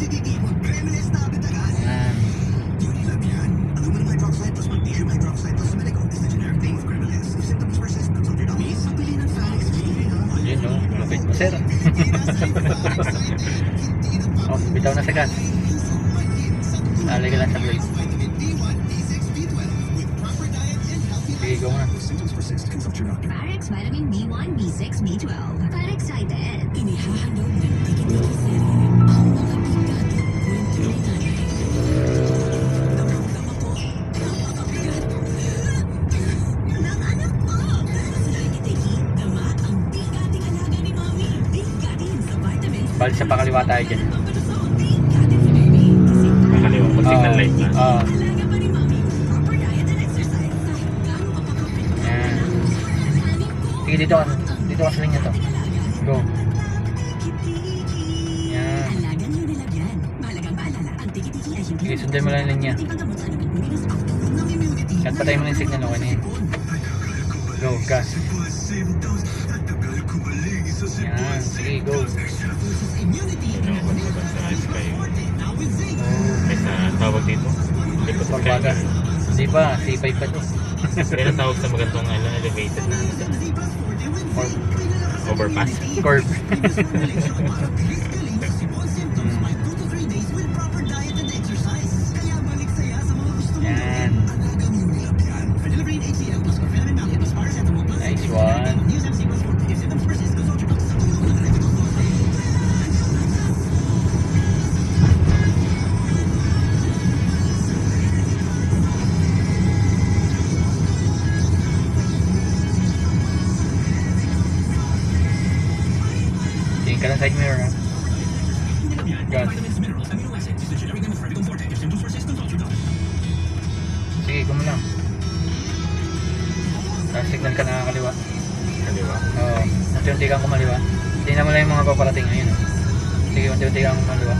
Yan. Yun o, malapit mo sir. Oh, bitaw na sa gas. Alay ka lang sa blade. Sige, go na. Parex Vitamin B1, B6, B12. Para excited. Inihahandog ng tiki-tiki serie ang mga bigatong kwento ni nanay. Naramdam ako, napakabigat. Ng anak ko. Sa tiki-tiki, dama ang bigating alaga ni Mami. Bigatin sa vitamins. Balik sa pakaliwa tayo dyan. Bigatin sa baby. Makaliwa, pag signal light na. Alaga pa ni Mami. Proper diet and exercise. Kahit gaano ka pa kapit. Yan. Sige, dito ka sa linya to. Go. Yan. Alaga niyo nilagyan. Mahalagang paalala, ang tiki-tiki ay hindi. Sige, sundan mo lang yung linya. Ipagamot sa anumang uri ng sakit ng immunity. At patay mo na yung signal, okay na yun. Go, gas. Yan, sige, go. May sa tawag dito. Pagbaga. Hindi pa, C5 pa to. Pero tawag sa magandang elevated na overpass. Corp. Yan. Nice one. Tingin ka ng side mirror ha. Gas. Sige, lang. Tapos signal ka na kaliwa. Kaliwa. Oo. Unti-unti kang kumaliwa. Tingnan mo lang yung mga paparating. Ayun. Sige, unti-unti kang kumaliwa.